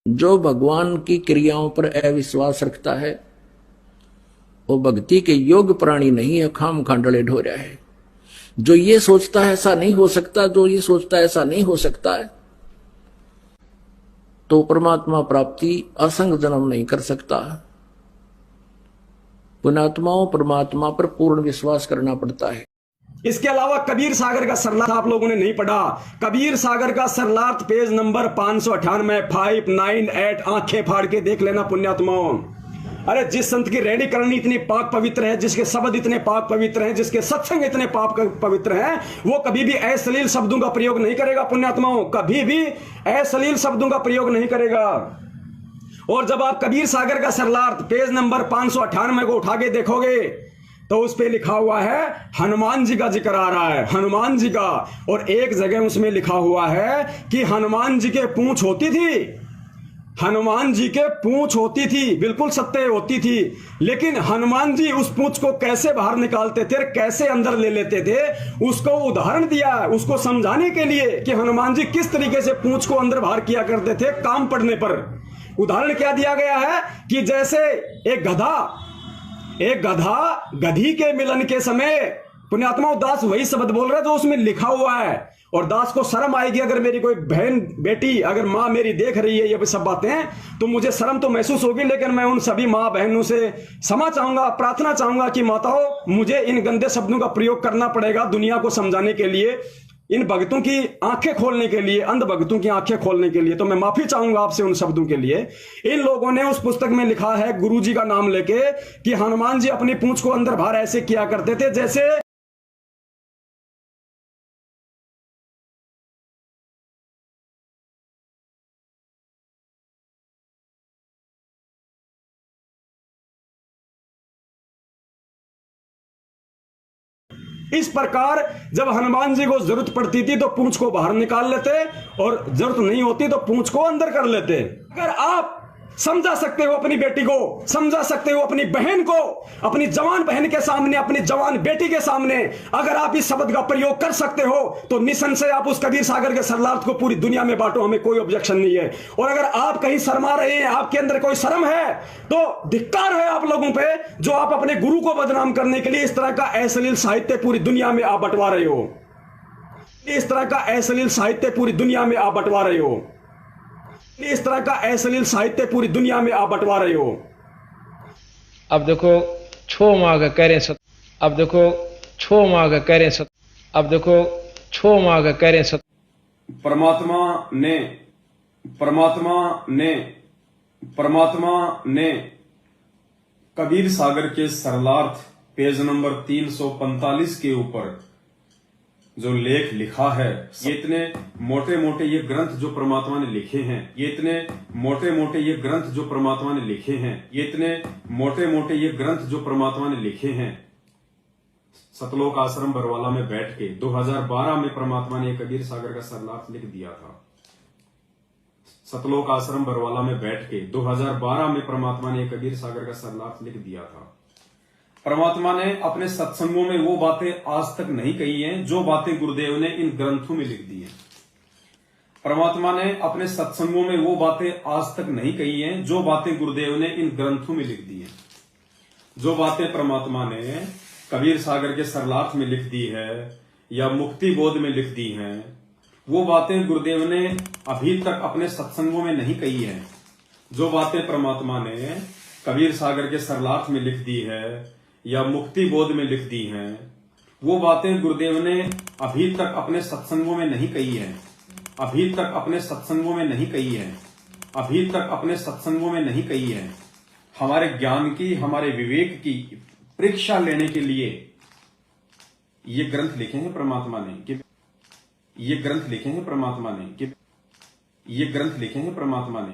जो भगवान की क्रियाओं पर अविश्वास रखता है वो भक्ति के योग्य प्राणी नहीं है, खाम खांडले ढो रहा है। जो ये सोचता है ऐसा नहीं हो सकता, जो ये सोचता है ऐसा नहीं हो सकता है, तो परमात्मा प्राप्ति असंग जन्म नहीं कर सकता। पुण्यात्माओं परमात्मा पर पूर्ण विश्वास करना पड़ता है। इसके अलावा कबीर सागर का सरलार्थ आप लोगों ने नहीं पढ़ा। कबीर सागर का सरलार्थ पेज नंबर 598 598 आंखें फाड़ के देख लेना पुण्यात्माओं। अरे जिस संत की रहनी करनी इतनी पाक पवित्र है, जिसके शब्द इतने पाक पवित्र हैं, जिसके सत्संग इतने पाक पवित्र हैं, वो कभी भी अश्लील शब्दों का प्रयोग नहीं करेगा पुण्यात्माओं, कभी भी अश्लील शब्दों का प्रयोग नहीं करेगा। और जब आप कबीर सागर का सरलार्थ पेज नंबर 598 को उठा के देखोगे तो उस पे लिखा हुआ है हनुमान जी का जिक्र आ रहा है, हनुमान जी का। और एक जगह उसमें लिखा हुआ है कि हनुमान जी के पूंछ होती थी, हनुमान जी के पूंछ होती थी, बिल्कुल सत्य होती थी। लेकिन हनुमान जी उस पूंछ को कैसे बाहर निकालते थे, कैसे अंदर ले लेते थे, उसको उदाहरण दिया है, उसको समझाने के लिए कि हनुमान जी किस तरीके से पूंछ को अंदर बाहर किया करते थे काम पड़ने पर। उदाहरण क्या दिया गया है कि जैसे एक गधा गधी के मिलन के समय, पुण्यात्मा दास वही शब्द बोल रहा है जो उसमें लिखा हुआ है। और दास को शर्म आएगी अगर मेरी कोई बहन बेटी, अगर माँ मेरी देख रही है ये सब बातें, तो मुझे शर्म तो महसूस होगी। लेकिन मैं उन सभी माँ बहनों से क्षमा चाहूंगा, प्रार्थना चाहूंगा कि माताओं मुझे इन गंदे शब्दों का प्रयोग करना पड़ेगा दुनिया को समझाने के लिए, इन भक्तों की आंखें खोलने के लिए, अंध भक्तों की आंखें खोलने के लिए। तो मैं माफी चाहूंगा आपसे उन शब्दों के लिए। इन लोगों ने उस पुस्तक में लिखा है गुरु जी का नाम लेके कि हनुमान जी अपनी पूंछ को अंदर बाहर ऐसे किया करते थे जैसे इस प्रकार। जब हनुमान जी को जरूरत पड़ती थी तो पूंछ को बाहर निकाल लेते और जरूरत नहीं होती तो पूंछ को अंदर कर लेते। अगर आप समझा सकते हो अपनी बेटी को, समझा सकते हो अपनी बहन को, अपनी जवान बहन के सामने, अपनी जवान बेटी के सामने अगर आप इस शब्द का प्रयोग कर सकते हो तो निसंशय आप उस कबीर सागर के सरलार्थ को पूरी दुनिया में बांटो, हमें कोई ऑब्जेक्शन नहीं है। और अगर आप कहीं शर्मा रहे हैं, आपके अंदर कोई शर्म है, तो धिक्कार है आप लोगों पे जो आप अपने गुरु को बदनाम करने के लिए इस तरह का अश्लील साहित्य पूरी दुनिया में आप बंटवा रहे हो, इस तरह का अश्लील साहित्य पूरी दुनिया में आप बंटवा रहे हो, इस तरह का अश्लील साहित्य पूरी दुनिया में आप बंटवा रहे हो। अब देखो छो मांग करें सत, अब देखो छो मांग करें सत, अब देखो छो मांग करें सत। परमात्मा ने कबीर सागर के सरलार्थ पेज नंबर 345 के ऊपर जो लेख लिखा है, ये इतने मोटे मोटे ये ग्रंथ जो परमात्मा ने लिखे हैं, ये इतने मोटे मोटे ये ग्रंथ जो परमात्मा ने लिखे हैं, ये इतने मोटे मोटे ये ग्रंथ जो परमात्मा ने लिखे हैं। सतलोक आश्रम बरवाला में बैठ के 2012 में परमात्मा ने कबीर सागर का सरलार्थ लिख दिया था। सतलोक आश्रम बरवाला में बैठ के 2012 में परमात्मा ने कबीर सागर का सरलार्थ लिख दिया था। परमात्मा ने अपने सत्संगों में वो बातें आज तक नहीं कही हैं जो बातें गुरुदेव ने इन ग्रंथों में लिख दी हैं। परमात्मा ने अपने सत्संगों में वो बातें आज तक नहीं कही हैं जो बातें गुरुदेव ने इन ग्रंथों में लिख दी हैं। जो बातें परमात्मा ने कबीर सागर के सरलार्थ में लिख दी है या मुक्ति बोध में लिख दी हैं, वो बातें गुरुदेव ने अभी तक अपने सत्संगों में नहीं कही है। जो बातें परमात्मा ने कबीर सागर के सरलार्थ में लिख दी है या मुक्ति बोध में लिख दी हैं, वो बातें गुरुदेव ने अभी तक अपने सत्संगों में नहीं कही है, अभी तक अपने सत्संगों में नहीं कही है, अभी तक अपने सत्संगों में नहीं कही है। हमारे ज्ञान की, हमारे विवेक की परीक्षा लेने के लिए ये ग्रंथ लिखे हैं परमात्मा ने, कि ये ग्रंथ लिखे हैं परमात्मा ने, कि ये ग्रंथ लिखे हैं परमात्मा ने।